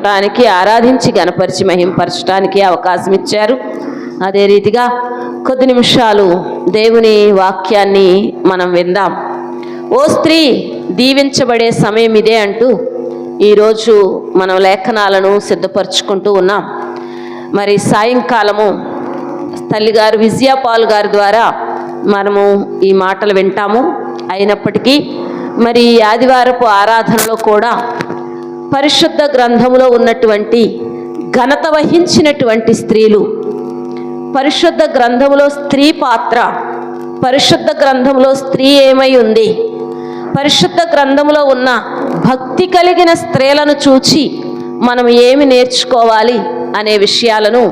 డానికి ఆరాధించి గణపరిచి మహింపరచడానికి అవకాశం ఇచ్చారు. అదే రీతిగా కొద్ది నిమిషాలు దేవుని వాక్యాన్ని మనం విందాం. ఓ స్త్రీ దీవించబడే సమయం ఇదే అంటూ ఈరోజు మనం లేఖనాలను సిద్ధపరచుకుంటూ ఉన్నాం. మరి సాయంకాలము తల్లిగారు విజయపాల్ గారి ద్వారా మనము ఈ మాటలు వింటాము. అయినప్పటికీ మరి ఈ ఆదివారపు ఆరాధనలో కూడా పరిశుద్ధ గ్రంథములో ఉన్నటువంటి ఘనత వహించినటువంటి స్త్రీలు, పరిశుద్ధ గ్రంథములో స్త్రీ పాత్ర, పరిశుద్ధ గ్రంథంలో స్త్రీ ఏమై ఉంది, పరిశుద్ధ గ్రంథంలో ఉన్న భక్తి కలిగిన స్త్రీలను చూచి మనం ఏమి నేర్చుకోవాలి అనే విషయాలను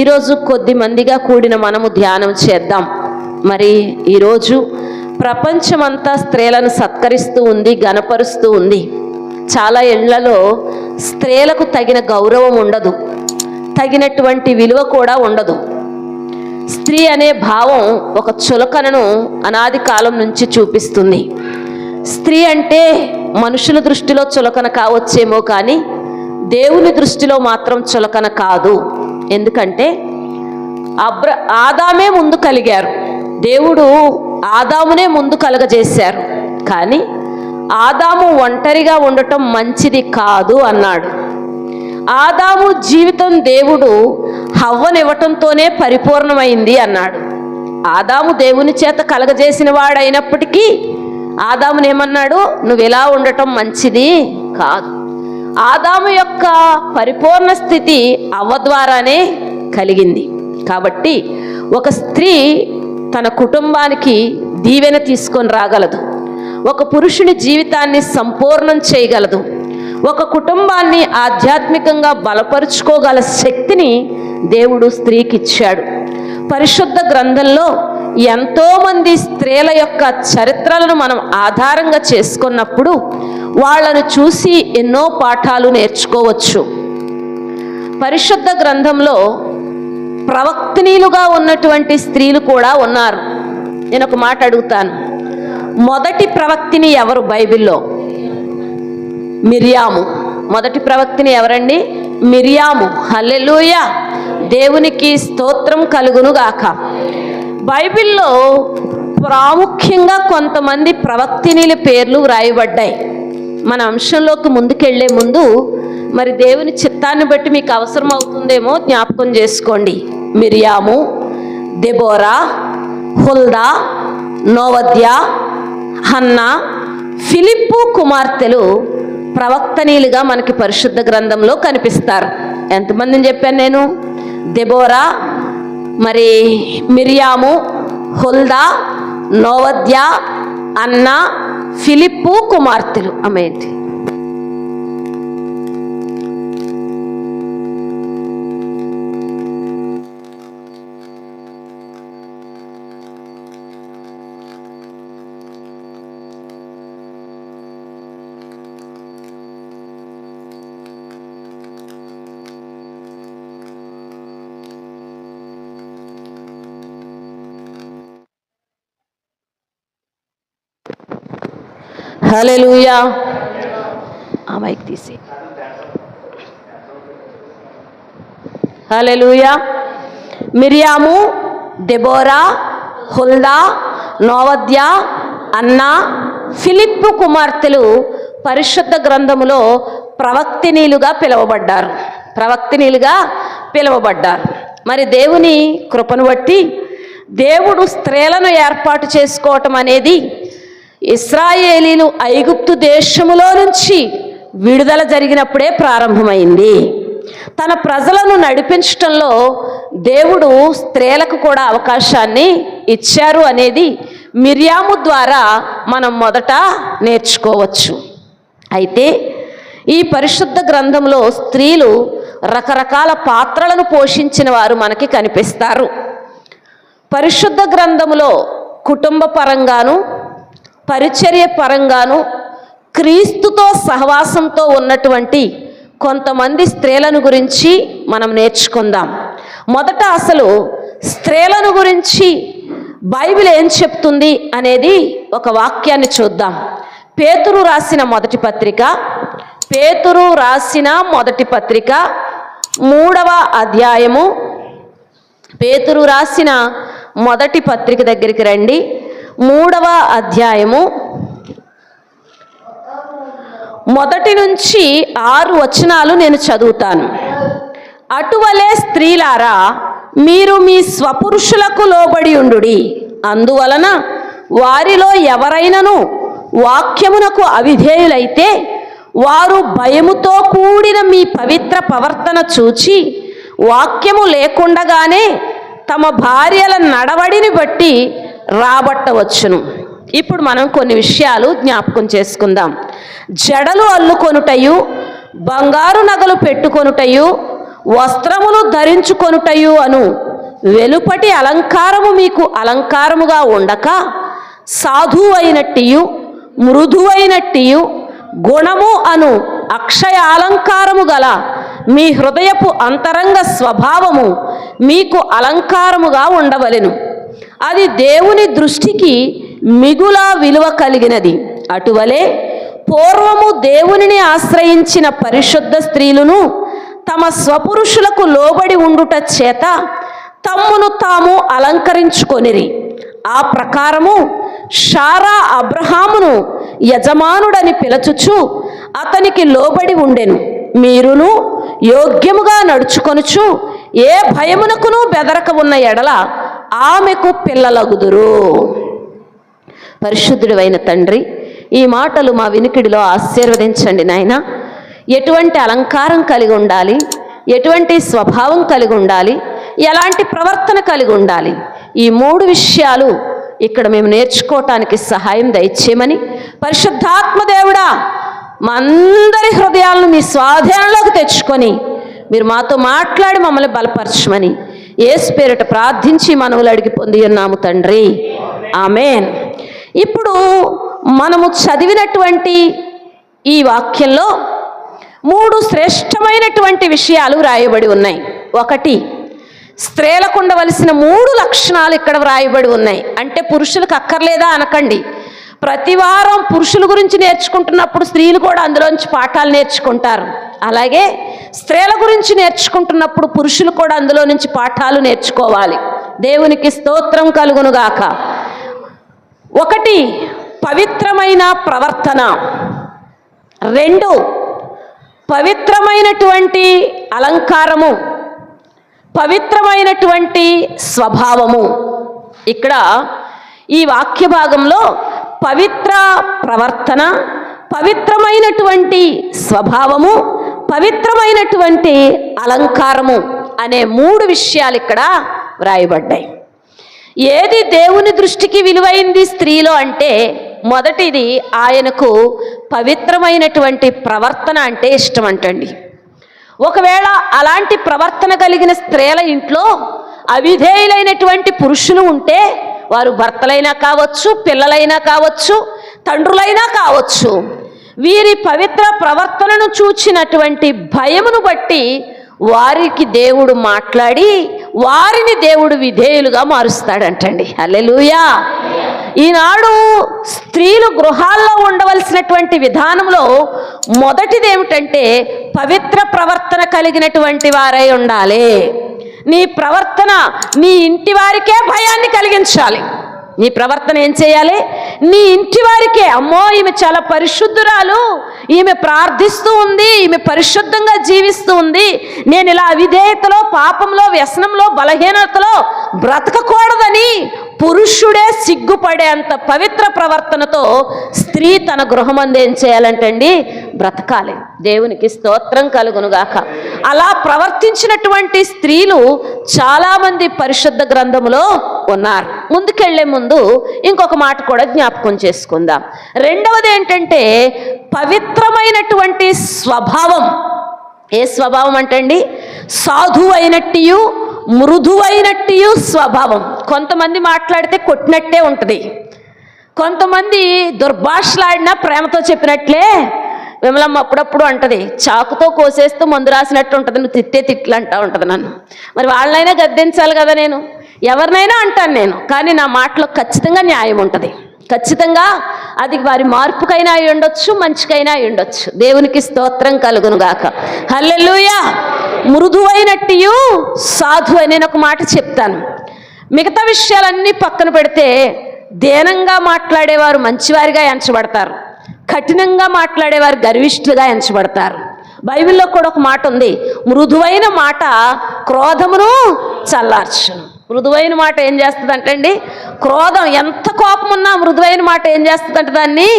ఈరోజు కొద్ది మందిగా కూడిన మనము ధ్యానం చేద్దాం. మరి ఈరోజు ప్రపంచమంతా స్త్రీలను సత్కరిస్తూ ఉంది, గణపరుస్తూ ఉంది. చాలా ఇళ్లలో స్త్రీలకు తగిన గౌరవం ఉండదు, తగినటువంటి విలువ కూడా ఉండదు. స్త్రీ అనే భావం ఒక చులకనను అనాది కాలం నుంచి చూపిస్తుంది. స్త్రీ అంటే మనుషుల దృష్టిలో చులకన కావచ్చేమో కానీ దేవుని దృష్టిలో మాత్రం చులకన కాదు. ఎందుకంటే ఆదామే ముందు కలిగారు, దేవుడు ఆదామునే ముందు కలగజేశారు. కానీ ఆదాము ఒంటరిగా ఉండటం మంచిది కాదు అన్నాడు. ఆదాము జీవితం దేవుడు హవ్వనివ్వటంతోనే పరిపూర్ణమైంది అన్నాడు. ఆదాము దేవుని చేత కలగజేసిన వాడైనప్పటికీ ఆదామునేమన్నాడు? నువ్వు ఇలా ఉండటం మంచిది కాదు. ఆదాము యొక్క పరిపూర్ణ స్థితి అవ్వ ద్వారానే కలిగింది. కాబట్టి ఒక స్త్రీ తన కుటుంబానికి దీవెన తీసుకొని రాగలదు, ఒక పురుషుని జీవితాన్ని సంపూర్ణం చేయగలదు, ఒక కుటుంబాన్ని ఆధ్యాత్మికంగా బలపరుచుకోగల శక్తిని దేవుడు స్త్రీకి ఇచ్చాడు. పరిశుద్ధ గ్రంథంలో ఎంతోమంది స్త్రీల యొక్క చరిత్రలను మనం ఆధారంగా చేసుకున్నప్పుడు వాళ్ళను చూసి ఎన్నో పాఠాలు నేర్చుకోవచ్చు. పరిశుద్ధ గ్రంథంలో ప్రవక్తనీలుగా ఉన్నటువంటి స్త్రీలు కూడా ఉన్నారు. నేను ఒక మాట అడుగుతాను, మొదటి ప్రవక్తిని ఎవరు బైబిల్లో? మిర్యాము. మొదటి ప్రవక్తిని ఎవరండి? మిర్యాము. హల్లెలూయా, దేవునికి స్తోత్రం కలుగును గాక. బైబిల్లో ప్రాముఖ్యంగా కొంతమంది ప్రవక్తినీల పేర్లు వ్రాయబడ్డాయి. మన అంశంలోకి ముందుకెళ్లే ముందు మరి దేవుని చిత్తాన్ని బట్టి మీకు అవసరం అవుతుందేమో జ్ఞాపకం చేసుకోండి. మిర్యాము, దెబోరా, హుల్దా, నోవద్యా, హన్నా, ఫిలిప్పు కుమార్తెలు ప్రవక్తనీలుగా మనకి పరిశుద్ధ గ్రంథంలో కనిపిస్తారు. ఎంతమందిని చెప్పాను నేను? దెబోరా, మరి మిర్యాము, హుల్దా, నోవద్యా, అన్నా, ఫిలిప్పు కుమార్తెలు. అమేంటి హల్లెలూయా. ఆ మైక్ తీసి. హల్లెలూయా. మిర్యాము, దెబోరా, హుల్దా, నోవద్యా, అన్నా, ఫిలిప్పు కుమార్తెలు పరిశుద్ధ గ్రంథములో ప్రవక్తినీలుగా పిలువబడ్డారు. ప్రవక్తినీలుగా పిలువబడ్డారు. మరి దేవుని కృపను బట్టి దేవుడు స్త్రీలను ఏర్పాటు చేసుకోవటం అనేది ఇశ్రాయేలీలు ఐగుప్తు దేశములో నుంచి విడుదల జరిగినప్పుడే ప్రారంభమైంది. తన ప్రజలను నడిపించటంలో దేవుడు స్త్రీలకు కూడా అవకాశాన్ని ఇచ్చారు అనేది మిర్యాము ద్వారా మనం మొదట నేర్చుకోవచ్చు. అయితే ఈ పరిశుద్ధ గ్రంథంలో స్త్రీలు రకరకాల పాత్రలను పోషించిన వారు మనకి కనిపిస్తారు. పరిశుద్ధ గ్రంథములో కుటుంబ పరంగాను, పరిచర్య పరంగాను, క్రీస్తుతో సహవాసంతో ఉన్నటువంటి కొంతమంది స్త్రీలను గురించి మనం నేర్చుకుందాం. మొదట అసలు స్త్రీలను గురించి బైబిల్ ఏం చెప్తుంది అనేది ఒక వాక్యాన్ని చూద్దాం. పేతురు రాసిన మొదటి పత్రిక పేతురు రాసిన మొదటి పత్రిక 3వ అధ్యాయము, పేతురు రాసిన మొదటి పత్రిక దగ్గరికి రండి. 3వ అధ్యాయము 1 నుంచి 6 వచనాలు నేను చదువుతాను. అటువలే స్త్రీలారా, మీరు మీ స్వపురుషులకు లోబడి ఉండుడి. అందువలన వారిలో ఎవరైనను వాక్యమునకు అవిధేయులైతే వారు భయముతో కూడిన మీ పవిత్ర ప్రవర్తన చూచి వాక్యము లేకుండగానే తమ భార్యల నడవడిని బట్టి రాబట్టవచ్చును. ఇప్పుడు మనం కొన్ని విషయాలు జ్ఞాపకం చేసుకుందాం. జడలు అల్లుకొనుటయు, బంగారు నగలు పెట్టుకొనుటయు, వస్త్రములు ధరించుకొనుటయు అను వెలుపటి అలంకారము మీకు అలంకారముగా ఉండక, సాధువైనట్టియు మృదువైనట్టియు గుణము అను అక్షయ అలంకారము గల మీ హృదయపు అంతరంగ స్వభావము మీకు అలంకారముగా ఉండవలెను. అది దేవుని దృష్టికి మిగుల విలువ కలిగినది. అటువలే పూర్వము దేవునిని ఆశ్రయించిన పరిశుద్ధ స్త్రీలను తమ స్వపురుషులకు లోబడి ఉండుట చేత తమ్మును తాము అలంకరించుకొనిరి. ఆ ప్రకారము శారా అబ్రహామును యజమానుడని పిలచుచు అతనికి లోబడి ఉండెను. మీరును యోగ్యముగా నడుచుకొనుచు ఏ భయమునకును బెదరక ఉన్న ఎడల ఆమెకు పిల్లలగుదురు. పరిశుద్ధుడైన తండ్రి, ఈ మాటలు మా వినికిడిలో ఆశీర్వదించండి నాయన. ఎటువంటి అలంకారం కలిగి ఉండాలి, ఎటువంటి స్వభావం కలిగి ఉండాలి, ఎలాంటి ప్రవర్తన కలిగి ఉండాలి, ఈ 3 విషయాలు ఇక్కడ మేము నేర్చుకోవటానికి సహాయం దయచేయమని, పరిశుద్ధాత్మ దేవుడా మా అందరి హృదయాలను మీ స్వాధీనంలోకి తెచ్చుకొని మీరు మాతో మాట్లాడి మమ్మల్ని బలపరచమని యేసు పేరిట ప్రార్థించి మనవులు అడిగి పొంది ఉన్నాము తండ్రి, ఆమేన్. ఇప్పుడు మనము చదివినటువంటి ఈ వాక్యంలో 3 శ్రేష్టమైనటువంటి విషయాలు వ్రాయబడి ఉన్నాయి. 1, స్త్రీలకు ఉండవలసిన 3 లక్షణాలు ఇక్కడ వ్రాయబడి ఉన్నాయి. అంటే పురుషులకు అక్కర్లేదా అనకండి. ప్రతి వారం పురుషుల గురించి నేర్చుకుంటున్నప్పుడు స్త్రీలు కూడా అందులోంచి పాఠాలు నేర్చుకుంటారు. అలాగే స్త్రీల గురించి నేర్చుకుంటున్నప్పుడు పురుషులు కూడా అందులో నుంచి పాఠాలు నేర్చుకోవాలి. దేవునికి స్తోత్రం కలుగునుగాక. 1, పవిత్రమైన ప్రవర్తన. 2, పవిత్రమైనటువంటి అలంకారము, పవిత్రమైనటువంటి స్వభావము. ఇక్కడ ఈ వాక్య భాగంలో పవిత్ర ప్రవర్తన, పవిత్రమైనటువంటి స్వభావము, పవిత్రమైనటువంటి అలంకారము అనే 3 విషయాలు ఇక్కడ వ్రాయబడ్డాయి. ఏది దేవుని దృష్టికి విలువైంది స్త్రీలో అంటే, మొదటిది ఆయనకు పవిత్రమైనటువంటి ప్రవర్తన అంటే ఇష్టం అంటండి. ఒకవేళ అలాంటి ప్రవర్తన కలిగిన స్త్రీల ఇంట్లో అవిధేయులైనటువంటి పురుషులు ఉంటే, వారు భర్తలైనా కావచ్చు, పిల్లలైనా కావచ్చు, తండ్రులైనా కావచ్చు, వీరి పవిత్ర ప్రవర్తనను చూచినటువంటి భయమును బట్టి వారికి దేవుడు మాట్లాడి వారిని దేవుడు విధేయులుగా మారుస్తాడంటండి. హల్లెలూయా. ఈనాడు స్త్రీలు గృహాల్లో ఉండవలసినటువంటి విధానంలో మొదటిది ఏమిటంటే పవిత్ర ప్రవర్తన కలిగినటువంటి వారై ఉండాలి. నీ ప్రవర్తన నీ ఇంటి వారికే భయాన్ని కలిగించాలి. నీ ప్రవర్తన ఏం చేయాలి? నీ ఇంటి వారికే, అమ్మో ఈమె చాలా పరిశుద్ధురాలు, ఈమె ప్రార్థిస్తూ ఉంది, ఈమె పరిశుద్ధంగా జీవిస్తూ ఉంది, నేను ఇలా అవిధేయతలో, పాపంలో, వ్యసనంలో, బలహీనతలో బ్రతకకూడదని పురుషుడే సిగ్గుపడేంత పవిత్ర ప్రవర్తనతో స్త్రీ తన గృహమందు ఏం చేయాలంటండి? బ్రతకాలి. దేవునికి స్తోత్రం కలుగునుగాక. అలా ప్రవర్తించినటువంటి స్త్రీలు చాలామంది పరిశుద్ధ గ్రంథములో ఉన్నారు. ముందుకెళ్లే ముందు ఇంకొక మాట కూడా జ్ఞాపకం చేసుకుందాం. రెండవది ఏంటంటే పవిత్రమైనటువంటి స్వభావం. ఏ స్వభావం అంటండి? సాధువైనట్టు మృదువైనట్టు స్వభావం. కొంతమంది మాట్లాడితే కొట్టినట్టే ఉంటుంది, కొంతమంది దుర్భాషలాడినా ప్రేమతో చెప్పినట్లే. విమలమ్మ అప్పుడప్పుడు అంటది, చాకుతో కోసేస్తూ మందు రాసినట్టు ఉంటుంది, నువ్వు తిట్టే తిట్లు అంటా ఉంటుంది నన్ను. మరి వాళ్ళనైనా గద్దించాలి కదా, నేను ఎవరినైనా అంటాను నేను, కానీ నా మాటలో ఖచ్చితంగా న్యాయం ఉంటుంది. ఖచ్చితంగా అది వారి మార్పుకైనా అయి ఉండొచ్చు, మంచికైనా అయి ఉండొచ్చు. దేవునికి స్తోత్రం కలుగును గాక. హల్లెలూయా. మృదువైనట్టు సాధు అని నేను ఒక మాట చెప్తాను. మిగతా విషయాలన్నీ పక్కన పెడితే దేనంగా మాట్లాడేవారు మంచివారిగా ఎంచబడతారు, కఠినంగా మాట్లాడేవారు గర్విష్ఠులుగా ఎంచబడతారు. బైబిల్లో కూడా ఒక మాట ఉంది, మృదువైన మాట క్రోధమును చల్లార్చును. మృదువైన మాట ఏం చేస్తుందంటే అండి, క్రోధం ఎంత కోపం ఉన్నా మృదువైన మాట ఏం చేస్తుందంటే దాన్ని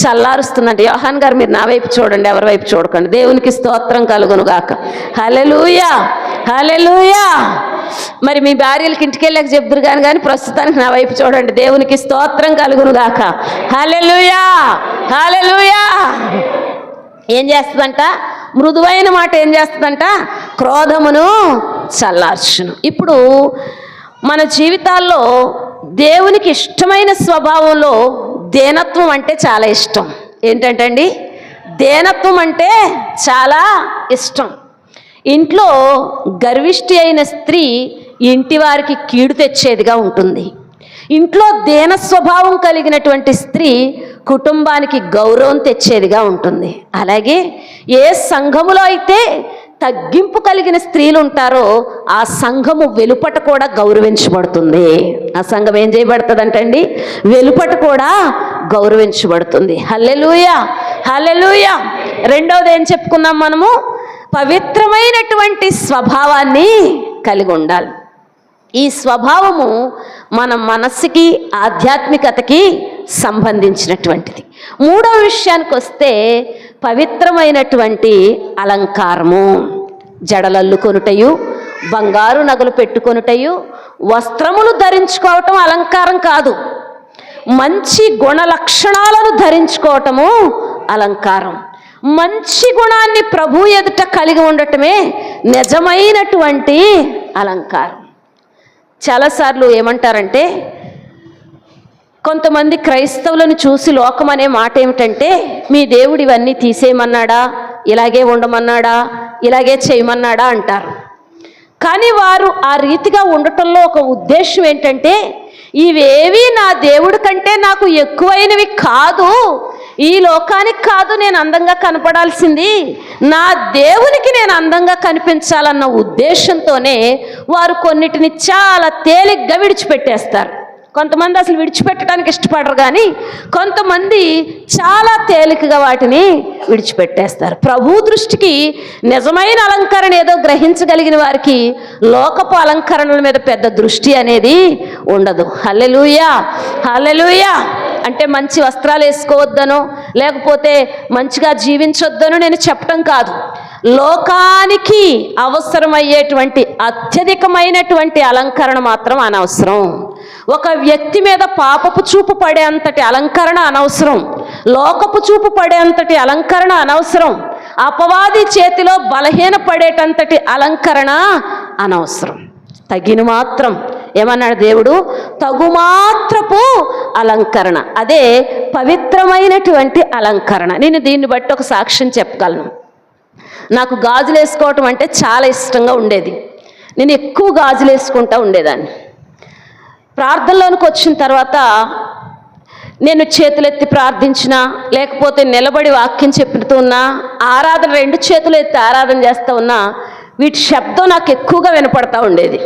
చల్లారుస్తుందంటే. యోహాన్ గారు మీరు నా వైపు చూడండి, ఎవరి వైపు చూడకండి. దేవునికి స్తోత్రం కలుగును గాక. హల్లెలూయా, హల్లెలూయా. మరి మీ భార్యలకి ఇంటికి వెళ్ళాక చెప్తురు కానీ ప్రస్తుతానికి నా వైపు చూడండి. దేవునికి స్తోత్రం కలుగును గాక. హల్లెలూయా, హల్లెలూయా. ఏం చేస్తుందంట? మృదువైన మాట ఏం చేస్తుందంట? క్రోధమును చల్లార్చును. ఇప్పుడు మన జీవితాల్లో దేవునికి ఇష్టమైన స్వభావంలో దేనత్వం అంటే చాలా ఇష్టం. ఏంటంటే అండి, దేనత్వం అంటే చాలా ఇష్టం. ఇంట్లో గర్విష్టి అయిన స్త్రీ ఇంటి వారికి కీడు తెచ్చేదిగా ఉంటుంది. ఇంట్లో దేన స్వభావం కలిగినటువంటి స్త్రీ కుటుంబానికి గౌరవం తెచ్చేదిగా ఉంటుంది. అలాగే ఏ సంఘములో అయితే తగ్గింపు కలిగిన స్త్రీలు ఉంటారో ఆ సంఘము వెలుపట కూడా గౌరవించబడుతుంది. ఆ సంఘం ఏం చేయబడుతుందంటండి? వెలుపట కూడా గౌరవించబడుతుంది. హల్లెలూయా, హల్లెలూయా. రెండవది ఏం చెప్పుకున్నాం మనము? పవిత్రమైనటువంటి స్వభావాన్ని కలిగి ఉండాలి. ఈ స్వభావము మన మనస్సుకి, ఆధ్యాత్మికతకి సంబంధించినటువంటిది. మూడవ విషయానికి వస్తే పవిత్రమైనటువంటి అలంకారము. జడలల్లుకొనుటయు, బంగారు నగలు పెట్టుకొనుటయు, వస్త్రములు ధరించుకోవటం అలంకారం కాదు. మంచి గుణ లక్షణాలను ధరించుకోవటము అలంకారం. మంచి గుణాన్ని ప్రభు ఎదుట కలిగి ఉండటమే నిజమైనటువంటి అలంకారం. చాలాసార్లు ఏమంటారంటే, కొంతమంది క్రైస్తవులను చూసి లోకం అనే మాట ఏమిటంటే, మీ దేవుడు ఇవన్నీ తీసేయమన్నాడా, ఇలాగే ఉండమన్నాడా, ఇలాగే చేయమన్నాడా అంటారు. కానీ వారు ఆ రీతిగా ఉండటంలో ఒక ఉద్దేశం ఏంటంటే, ఇవేవి నా దేవుడి కంటే నాకు ఎక్కువైనవి కాదు, ఈ లోకానికి కాదు నేను అందంగా కనపడాల్సింది, నా దేవునికి నేను అందంగా కనిపించాలన్న ఉద్దేశంతోనే వారు కొన్నిటిని చాలా తేలిగ్గా విడిచిపెట్టేస్తారు. కొంతమంది అసలు విడిచిపెట్టడానికి ఇష్టపడరు, కానీ కొంతమంది చాలా తేలికగా వాటిని విడిచిపెట్టేస్తారు. ప్రభు దృష్టికి నిజమైన అలంకరణ ఏదో గ్రహించగలిగిన వారికి లోకపు అలంకరణల మీద పెద్ద దృష్టి అనేది ఉండదు. హల్లెలూయా, హల్లెలూయా. అంటే మంచి వస్త్రాలు వేసుకోవద్దనో లేకపోతే మంచిగా జీవించొద్దనో నేను చెప్పటం కాదు. లోకానికి అవసరమయ్యేటువంటి అత్యధికమైనటువంటి అలంకరణ మాత్రం అనవసరం. ఒక వ్యక్తి మీద పాపపు చూపు పడేంతటి అలంకరణ అనవసరం, లోకపు చూపు పడేంతటి అలంకరణ అనవసరం, అపవాది చేతిలో బలహీన పడేటంతటి అలంకరణ అనవసరం. తగిన మాత్రం, ఏమన్నాడు దేవుడు? తగుమాత్రపు అలంకరణ, అదే పవిత్రమైనటువంటి అలంకరణ. నేను దీన్ని బట్టి ఒక సాక్ష్యం చెప్పగలను. నాకు గాజులు వేసుకోవటం అంటే చాలా ఇష్టంగా ఉండేది. నేను ఎక్కువ గాజులు వేసుకుంటూ ఉండేదాన్ని. ప్రార్థనలోనికి వచ్చిన తర్వాత నేను చేతులెత్తి ప్రార్థించినా లేకపోతే నిలబడి వాక్యం చెప్తూ ఉన్నా, ఆరాధన 2 చేతులు ఎత్తి ఆరాధన చేస్తూ ఉన్నా, వీటి శబ్దం నాకు ఎక్కువగా వినపడతా ఉండేది.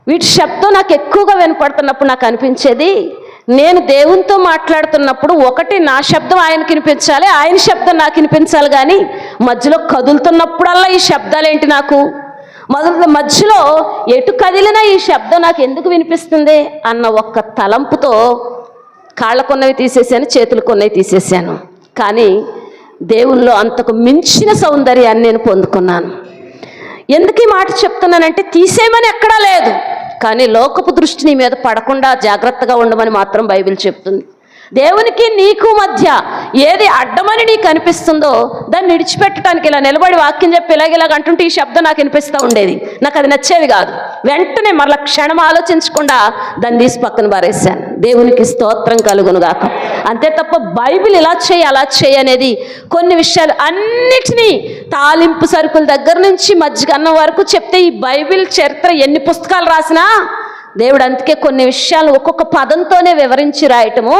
వీటి శబ్దం నాకు ఎక్కువగా వినపడుతున్నప్పుడు నాకు అనిపించేది, నేను దేవునితో మాట్లాడుతున్నప్పుడు ఒకటి నా శబ్దం ఆయనకి వినిపించాలి, ఆయన శబ్దం నాకు వినిపించాలి, కానీ మధ్యలో కదులుతున్నప్పుడల్లా ఈ శబ్దాలు ఏంటి నాకు? మధ్యలో ఎటు కదిలినా ఈ శబ్దం నాకు ఎందుకు వినిపిస్తుంది అన్న ఒక్క తలంపుతో కాళ్ళకున్నవి తీసేసాను, చేతులకున్నవి తీసేసాను. కానీ దేవుల్లో అంతకు మించిన సౌందర్యాన్ని నేను పొందుకున్నాను. ఎందుకు ఈ మాట చెప్తున్నానంటే, తీసేయమని ఎక్కడా లేదు, కానీ లోకపు దృష్టి నీ మీద పడకుండా జాగ్రత్తగా ఉండమని మాత్రం బైబిల్ చెప్తుంది. దేవునికి నీకు మధ్య ఏది అడ్డమని నీకు అనిపిస్తుందో దాన్ని విడిచిపెట్టడానికి ఇలా నిలబడి వాక్యం చెప్పి ఇలాగ అంటుంటే ఈ శబ్దం నాకు వినిపిస్తూ ఉండేది. నాకు అది నచ్చేది కాదు. వెంటనే మరలా క్షణం ఆలోచించకుండా దాన్ని తీసి పక్కన పారేశాను. దేవునికి స్తోత్రం కలుగును గాక. అంతే తప్ప బైబిల్ ఇలా చేయి అలా చేయి అనేది కొన్ని విషయాలు అన్నిటినీ తాలింపు సరుకుల దగ్గర నుంచి మజ్జిగ అన్నం వరకు చెప్తే ఈ బైబిల్ చరిత్ర ఎన్ని పుస్తకాలు రాసినా దేవుడు అందుకే కొన్ని విషయాలు ఒక్కొక్క పదంతోనే వివరించి రాయటము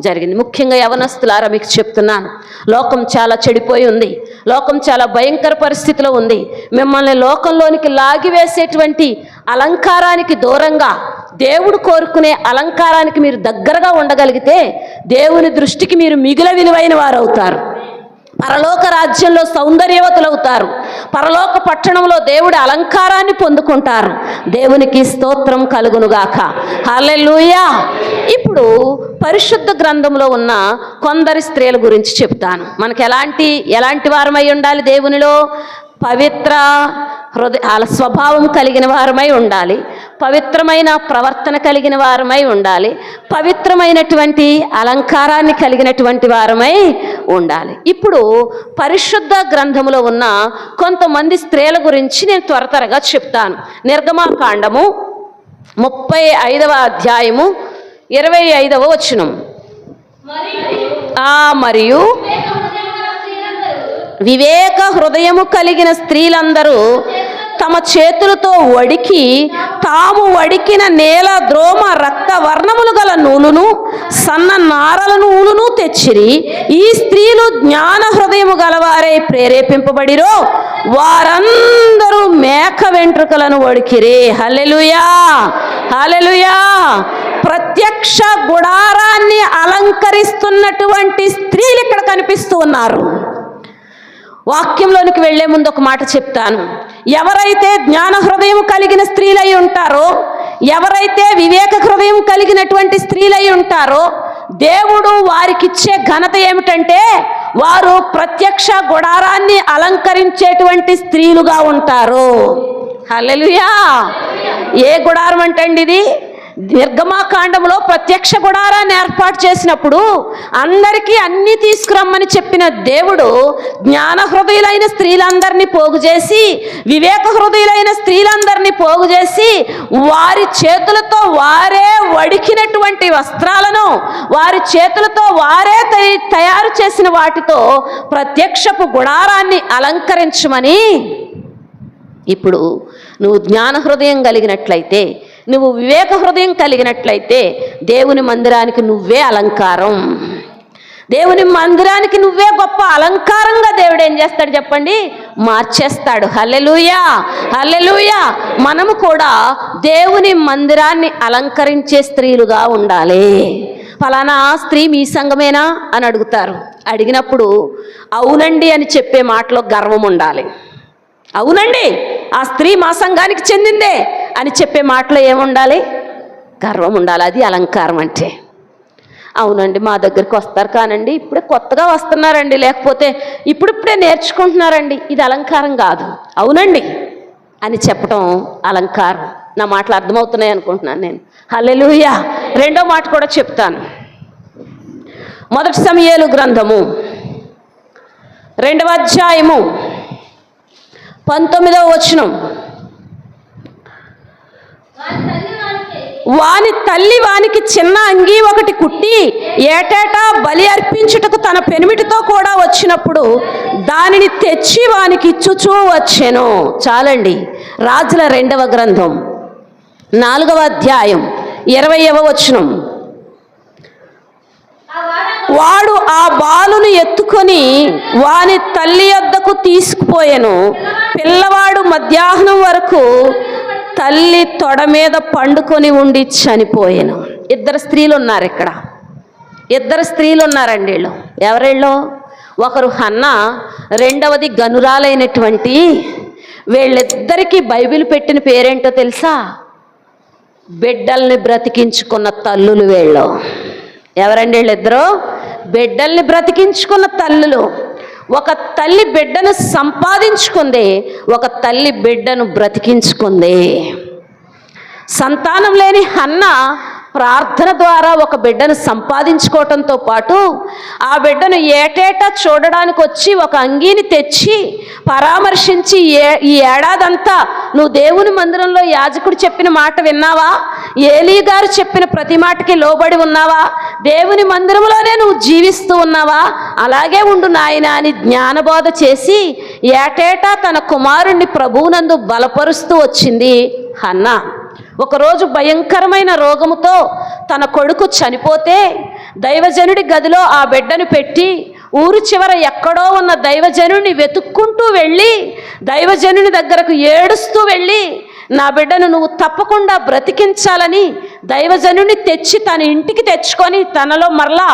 జరిగింది. ముఖ్యంగా యవనస్తులారా మీకు చెప్తున్నాను, లోకం చాలా చెడిపోయి ఉంది, లోకం చాలా భయంకర పరిస్థితిలో ఉంది. మిమ్మల్ని లోకంలోనికి లాగివేసేటువంటి అలంకారానికి దూరంగా దేవుడు కోరుకునే అలంకారానికి మీరు దగ్గరగా ఉండగలిగితే దేవుని దృష్టికి మీరు మిగుల విలువైన వారు అవుతారు. పరలోక రాజ్యంలో సౌందర్యవతులవుతారు. పరలోక పట్టణంలో దేవుడి అలంకారాన్ని పొందుకుంటారు. దేవునికి స్తోత్రం కలుగునుగాక. హల్లెలూయా. ఇప్పుడు పరిశుద్ధ గ్రంథంలో ఉన్న కొందరి స్త్రీల గురించి చెప్తాను. మనకు ఎలాంటి వారమై ఉండాలి? దేవునిలో పవిత్ర హృదయ స్వభావం కలిగిన వారమై ఉండాలి, పవిత్రమైన ప్రవర్తన కలిగిన వారమై ఉండాలి, పవిత్రమైనటువంటి అలంకారాన్ని కలిగినటువంటి వారమై ఉండాలి. ఇప్పుడు పరిశుద్ధ గ్రంథములో ఉన్న కొంతమంది స్త్రీల గురించి నేను త్వరగా చెప్తాను. నిర్గమాకాండము 35వ అధ్యాయము 25వ వచనం. మరియు వివేక హృదయము కలిగిన స్త్రీలందరూ తమ చేతులతో వడికి తాము వడికిన నేల ద్రోమ రక్త వర్ణములు గల నూలును సన్న నారల నూలును తెచ్చిరి. ఈ స్త్రీలు జ్ఞాన హృదయము గలవారై ప్రేరేపింపబడిరో వారందరూ మేక వెంట్రుకలను వడికిరే. హల్లెలూయా, హల్లెలూయా. ప్రత్యక్ష గుడారాన్ని అలంకరిస్తున్నటువంటి స్త్రీలు ఇక్కడ కనిపిస్తూ ఉన్నారు. వాక్యంలోనికి వెళ్లే ముందు ఒక మాట చెప్తాను. ఎవరైతే జ్ఞాన హృదయం కలిగిన స్త్రీలై ఉంటారో, ఎవరైతే వివేక హృదయం కలిగినటువంటి స్త్రీలై ఉంటారో, దేవుడు వారికిచ్చే ఘనత ఏమిటంటే వారు ప్రత్యక్ష గుడారాన్ని అలంకరించేటువంటి స్త్రీలుగా ఉంటారు. హల్లెలూయా. ఏ గుడారం అంటండి ఇది? నిర్గమాకాండంలో ప్రత్యక్ష గుడారాన్ని ఏర్పాటు చేసినప్పుడు అందరికీ అన్ని తీసుకురమ్మని చెప్పిన దేవుడు జ్ఞాన హృదయులైన స్త్రీలందరినీ పోగు చేసి, వివేక హృదయులైన స్త్రీలందరినీ పోగు చేసి, వారి చేతులతో వారే వడికినటువంటి వస్త్రాలను, వారి చేతులతో వారే తయారు చేసిన వాటితో ప్రత్యక్షపు గుడారాన్ని అలంకరించమని. ఇప్పుడు నువ్వు జ్ఞాన హృదయం కలిగినట్లయితే, నువ్వు వివేక హృదయం కలిగినట్లయితే దేవుని మందిరానికి నువ్వే అలంకారం. దేవుని మందిరానికి నువ్వే గొప్ప అలంకారంగా దేవుడు ఏం చేస్తాడు చెప్పండి? మార్చేస్తాడు. హల్లెలూయా, హల్లెలూయా. మనము కూడా దేవుని మందిరాన్ని అలంకరించే స్త్రీలుగా ఉండాలి. ఫలానా స్త్రీ మీ సంఘమేనా అని అడుగుతారు. అడిగినప్పుడు అవునండి అని చెప్పే మాటలో గర్వం ఉండాలి. అవునండి, ఆ స్త్రీ మా సంఘానికి చెందిందే అని చెప్పే మాటలో ఏముండాలి? గర్వం ఉండాలి. అది అలంకారం అంటే. అవునండి, మా దగ్గరికి వస్తారు కానండి, ఇప్పుడే కొత్తగా వస్తున్నారండి, లేకపోతే ఇప్పుడిప్పుడే నేర్చుకుంటున్నారండి. ఇది అలంకారం కాదు. అవునండి అని చెప్పడం అలంకారం. నా మాటలు అర్థమవుతున్నాయి అనుకుంటున్నాను నేను. హల్లెలూయా. రెండో మాట కూడా చెప్తాను. 1 సమూయేలు గ్రంథము 2వ అధ్యాయము 19వ వచనం. వాని తల్లి వానికి చిన్న అంగీ ఒకటి కుట్టి ఏటేటా బలి అర్పించుటకు తన పెనిమిటితో కూడా వచ్చినప్పుడు దానిని తెచ్చి వానికి ఇచ్చుచూ వచ్చెను. చాలండి. రాజుల 2వ గ్రంథం 4వ అధ్యాయం 20వ వచనం. వాడు ఆ బాలును ఎత్తుకొని వాని తల్లి యొద్దకు తీసుకుపోయెను. పిల్లవాడు మధ్యాహ్నం వరకు తల్లి తొడ మీద పండుకొని ఉండి చనిపోయాను. 2 స్త్రీలు ఉన్నారు ఇక్కడ. 2 స్త్రీలు ఉన్నారండి. వీళ్ళు ఎవరిళ్ళు? ఒకరు హన్నా, రెండవది గనురాలైనటువంటి. వీళ్ళిద్దరికీ బైబిల్ పెట్టిన పేరేంటో తెలుసా? బిడ్డల్ని బ్రతికించుకున్న తల్లులు వీళ్ళు. ఎవరండి వీళ్ళిద్దరూ? బిడ్డల్ని బ్రతికించుకున్న తల్లులు. ఒక తల్లి బిడ్డను సంపాదించుకుంది, ఒక తల్లి బిడ్డను బ్రతికించుకుంది. సంతానం లేని హన్నా ప్రార్థన ద్వారా ఒక బిడ్డను సంపాదించుకోవటంతో పాటు ఆ బిడ్డను ఏటేటా చూడడానికి వచ్చి ఒక అంగీని తెచ్చి పరామర్శించి, ఈ ఏడాదంతా నువ్వు దేవుని మందిరంలో యాజకుడు చెప్పిన మాట విన్నావా? ఏలీ గారు చెప్పిన ప్రతి మాటకి లోబడి ఉన్నావా? దేవుని మందిరంలోనే నువ్వు జీవిస్తూ ఉన్నావా? అలాగే ఉండు నాయనా అని జ్ఞానబోధ చేసి ఏటేటా తన కుమారుణ్ణి ప్రభువునందు బలపరుస్తూ వచ్చింది హన్నా. ఒకరోజు భయంకరమైన రోగముతో తన కొడుకు చనిపోతే దైవజనుడి గదిలో ఆ బిడ్డను పెట్టి ఊరు చివర ఎక్కడో ఉన్న దైవజనుడిని వెతుక్కుంటూ వెళ్ళి దైవజనుని దగ్గరకు ఏడుస్తూ వెళ్ళి నా బిడ్డను నువ్వు తప్పకుండా బ్రతికించాలని దైవజనుని తెచ్చి తన ఇంటికి తెచ్చుకొని తనలో మరలా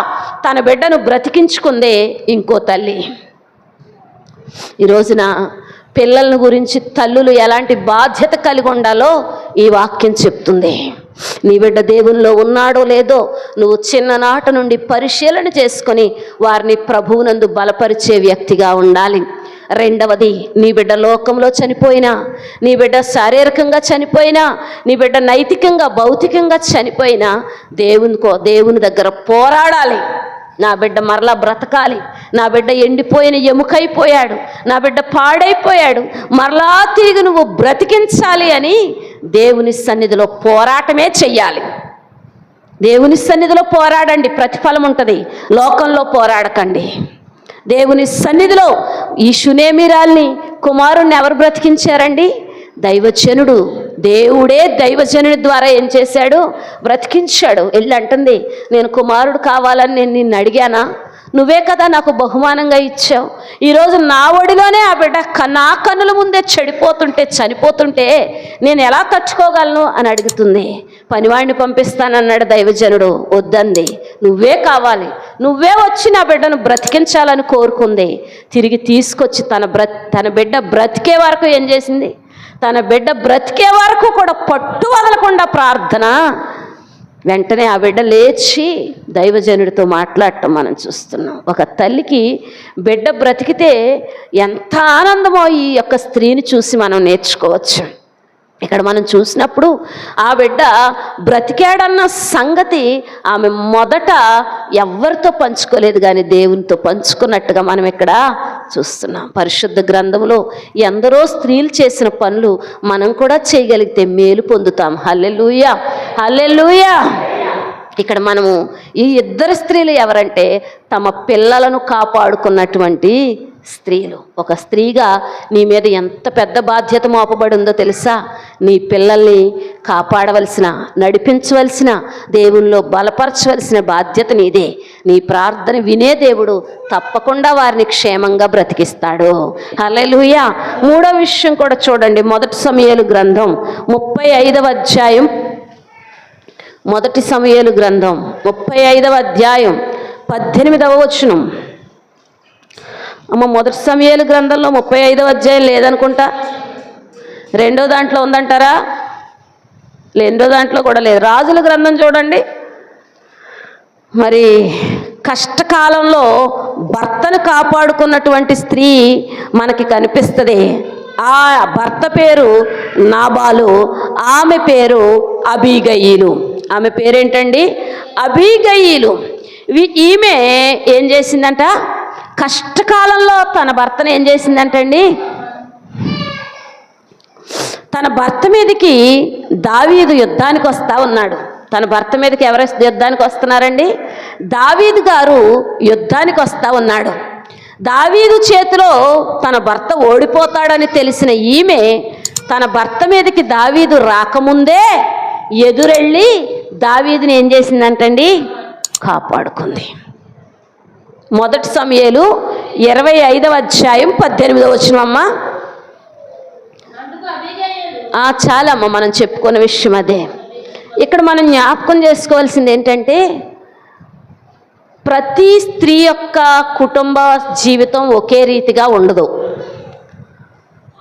తన బిడ్డను బ్రతికించుకుందే ఇంకో తల్లి. ఈ రోజున పిల్లలను గురించి తల్లులు ఎలాంటి బాధ్యత కలిగి ఉండాలో ఈ వాక్యం చెప్తుంది. నీ బిడ్డ దేవునిలో ఉన్నాడో లేదో నువ్వు చిన్ననాటి నుండి పరిశీలన చేసుకొని వారిని ప్రభువునందు బలపరిచే వ్యక్తిగా ఉండాలి. రెండవది, నీ బిడ్డ లోకంలో చనిపోయినా, నీ బిడ్డ శారీరకంగా చనిపోయినా, నీ బిడ్డ నైతికంగా భౌతికంగా చనిపోయినా దేవుని దగ్గర పోరాడాలి. నా బిడ్డ మరలా బ్రతకాలి, నా బిడ్డ ఎండిపోయిన ఎముకైపోయాడు, నా బిడ్డ పాడైపోయాడు, మరలా తిరిగి నువ్వు బ్రతికించాలి అని దేవుని సన్నిధిలో పోరాటమే చెయ్యాలి. దేవుని సన్నిధిలో పోరాడండి, ప్రతిఫలం ఉంటుంది. లోకంలో పోరాడకండి. దేవుని సన్నిధిలో ఈ షునేమిరాల్ని కుమారుణ్ణి ఎవరు బ్రతికించారండి? దైవజనుడు. దేవుడే దైవజనుడి ద్వారా ఏం చేశాడు? బ్రతికించాడు. వెళ్ళి అంటుంది, నేను కుమారుడు కావాలని నేను నిన్ను అడిగానా? నువ్వే కదా నాకు బహుమానంగా ఇచ్చావు. ఈరోజు నా ఒడిలోనే ఆ బిడ్డ నా కన్నుల ముందే చనిపోతుంటే నేను ఎలా తట్టుకోగలను అని అడుగుతుంది. పనివాడిని పంపిస్తానన్నాడు దైవజనుడు, వద్దంది. నువ్వే కావాలి, నువ్వే వచ్చి నా బిడ్డను బ్రతికించాలని కోరుకుంది. తిరిగి తీసుకొచ్చి తన బిడ్డ బ్రతికే వరకు ఏం చేసింది? తన బిడ్డ బ్రతికే వరకు కూడా పట్టు వదలకుండా ప్రార్థన. వెంటనే ఆ బిడ్డ లేచి దైవజనుడితో మాట్లాడటం మనం చూస్తున్నాం. ఒక తల్లికి బిడ్డ బ్రతికితే ఎంత ఆనందమో ఈ యొక్క స్త్రీని చూసి మనం నేర్చుకోవచ్చు. ఇక్కడ మనం చూసినప్పుడు ఆ బిడ్డ బ్రతికాడన్న సంగతి ఆమె మొదట ఎవరితో పంచుకోలేదు, కానీ దేవునితో పంచుకున్నట్టుగా మనం ఇక్కడ చూస్తున్నాం. పరిశుద్ధ గ్రంథంలో ఎందరో స్త్రీలు చేసిన పనులు మనం కూడా చేయగలిగితే మేలు పొందుతాం. హల్లెలూయా, హల్లెలూయా. ఇక్కడ మనము ఈ ఇద్దరు స్త్రీలు ఎవరంటే తమ పిల్లలను కాపాడుకున్నటువంటి స్త్రీలు. ఒక స్త్రీగా నీ మీద ఎంత పెద్ద బాధ్యత మోపబడి ఉందో తెలుసా? నీ పిల్లల్ని కాపాడవలసిన, నడిపించవలసిన, దేవునిలో బలపరచవలసిన బాధ్యత నీదే. నీ ప్రార్థన వినే దేవుడు తప్పకుండా వారిని క్షేమంగా బ్రతికిస్తాడు. హల్లెలూయా. మూడో విషయం కూడా చూడండి. మొదటి సమూయేలు గ్రంథం 35వ అధ్యాయం. మొదటి సమూయేలు గ్రంథం 35వ అధ్యాయం 18వ వచనం. మొదటి సమూయేలు గ్రంథంలో 35వ అధ్యాయం లేదనుకుంటా. రెండో దాంట్లో ఉందంటారా? రెండో దాంట్లో కూడా లేదు. రాజుల గ్రంథం చూడండి. మరి కష్టకాలంలో భర్తను కాపాడుకున్నటువంటి స్త్రీ మనకి కనిపిస్తుంది. ఆ భర్త పేరు నాబాలు, ఆమె పేరు అబీగయీలు. ఆమె పేరేంటండి? అబీగయీలు. ఈమె ఏం చేసిందంట? కష్టకాలంలో తన భర్తను ఏం చేసిందంటండి? తన భర్త మీదకి దావీదు యుద్ధానికి వస్తూ ఉన్నాడు. తన భర్త మీదకి ఎవరు యుద్ధానికి వస్తున్నారండి? దావీదు గారు యుద్ధానికి వస్తూ ఉన్నాడు. దావీదు చేతిలో తన భర్త ఓడిపోతాడని తెలిసిన ఈమె తన భర్త మీదకి దావీదు రాకముందే ఎదురెళ్ళి దావీదుని ఏం చేసిందంటండి? కాపాడుకుంది. మొదటి సమూయేలు 25వ అధ్యాయం 18వ వచనం. అమ్మ చాలమ్మ, మనం చెప్పుకున్న విషయం అదే. ఇక్కడ మనం జ్ఞాపకం చేసుకోవాల్సింది ఏంటంటే ప్రతి స్త్రీ యొక్క కుటుంబ జీవితం ఒకే రీతిగా ఉండదు.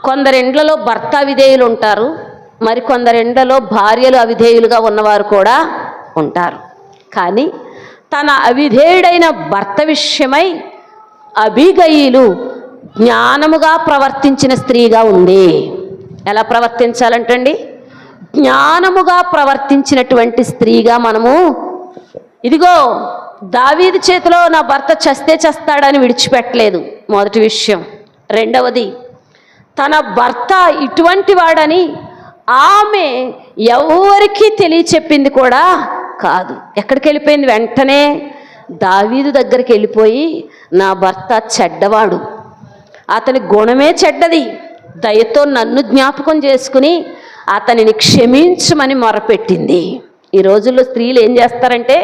కొందరిండ్లలో భర్త అవిధేయులు ఉంటారు, మరికొందరిండ్లలో భార్యలు అవిధేయులుగా ఉన్నవారు కూడా ఉంటారు. కానీ తన అవిధేయుడైన భర్త విషయమై అబీగయీలు జ్ఞానముగా ప్రవర్తించిన స్త్రీగా ఉంది. ఎలా ప్రవర్తించాలంటండి? జ్ఞానముగా ప్రవర్తించినటువంటి స్త్రీగా మనము, ఇదిగో దావీదు చేతిలో నా భర్త చస్తే చస్తాడని విడిచిపెట్టలేదు, మొదటి విషయం. రెండవది, తన భర్త ఇటువంటి వాడని ఆమె ఎవరికి తెలియచెప్పింది కూడా కాదు. ఎక్కడికి వెళ్ళిపోయింది? వెంటనే దావీదు దగ్గరికి వెళ్ళిపోయి, నా భర్త చెడ్డవాడు, అతని గుణమే చెడ్డది, దయతో నన్ను జ్ఞాపకం చేసుకుని అతనిని క్షమించమని మొరపెట్టింది. ఈ రోజుల్లో స్త్రీలు ఏం చేస్తారంటే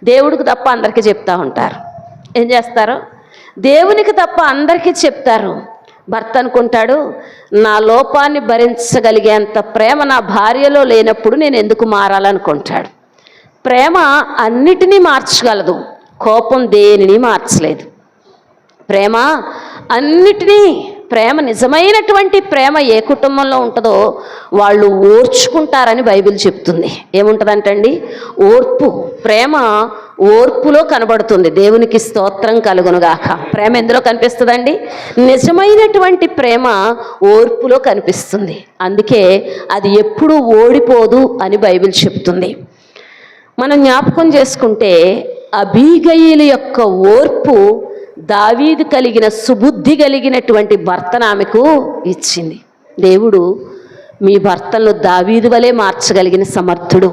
దేవుడికి తప్ప అందరికీ చెప్తా ఉంటారు. ఏం చేస్తారు? దేవునికి తప్ప అందరికీ చెప్తారు. భర్త అనుకుంటాడు, నా లోపాన్ని భరించగలిగేంత ప్రేమ నా భార్యలో లేనప్పుడు నేను ఎందుకు మారాలనుకుంటాడు. ప్రేమ అన్నిటినీ మార్చగలదు, కోపం దేనిని మార్చలేదు. ప్రేమ అన్నిటినీ, ప్రేమ నిజమైనటువంటి ప్రేమ ఏ కుటుంబంలో ఉంటుందో వాళ్ళు ఓర్చుకుంటారని బైబిల్ చెప్తుంది. ఏముంటుందంటండి? ఓర్పు. ప్రేమ ఓర్పులో కనబడుతుంది. దేవునికి స్తోత్రం కలుగునుగాక. ప్రేమ ఎందులో కనిపిస్తుందండి? నిజమైనటువంటి ప్రేమ ఓర్పులో కనిపిస్తుంది. అందుకే అది ఎప్పుడూ ఓడిపోదు అని బైబిల్ చెప్తుంది. మనం జ్ఞాపకం చేసుకుంటే అబీగయీలు యొక్క ఓర్పు దావీదు కలిగిన సుబుద్ధి కలిగినటువంటి భర్తను ఆమెకు ఇచ్చింది. దేవుడు మీ భర్తలను దావీదు వలె మార్చగలిగిన సమర్థుడు.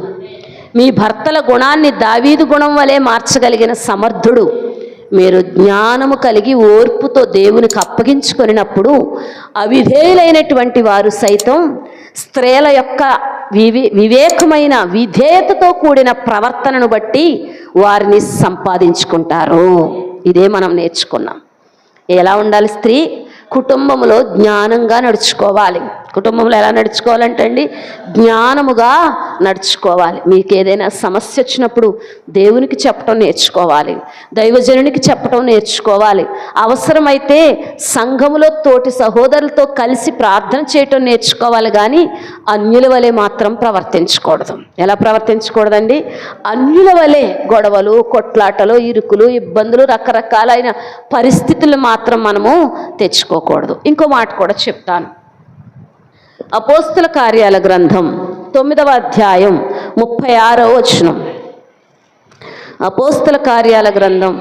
మీ భర్తల గుణాన్ని దావీదు గుణం వలె మార్చగలిగిన సమర్థుడు. మీరు జ్ఞానము కలిగి ఓర్పుతో దేవునికి అప్పగించుకొనినప్పుడు అవిధేయులైనటువంటి వారు సైతం స్త్రీల యొక్క వివేకమైన విధేయతతో కూడిన ప్రవర్తనను బట్టి వారిని సంపాదించుకుంటారు. ఇదే మనం నేర్చుకున్నాం. ఎలా ఉండాలి స్త్రీ? కుటుంబంలో జ్ఞానంగా నడుచుకోవాలి. కుటుంబంలో ఎలా నడుచుకోవాలంటే అండి, జ్ఞానముగా నడుచుకోవాలి. మీకు ఏదైనా సమస్య వచ్చినప్పుడు దేవునికి చెప్పటం నేర్చుకోవాలి, దైవజనునికి చెప్పటం నేర్చుకోవాలి. అవసరమైతే సంఘములో తోటి సహోదరులతో కలిసి ప్రార్థన చేయటం నేర్చుకోవాలి. కానీ అన్యుల వలె మాత్రం ప్రవర్తించకూడదు. ఎలా ప్రవర్తించకూడదండి? అన్యుల వలె గొడవలు, కొట్లాటలు, ఇరుకులు, ఇబ్బందులు, రకరకాలైన పరిస్థితులు మాత్రం మనము తెచ్చుకోకూడదు. ఇంకో మాట కూడా చెప్తాను. అపోస్తుల కార్యాల గ్రంథం 9వ అధ్యాయం 36వ వచనం. అపోస్తుల కార్యాల గ్రంథం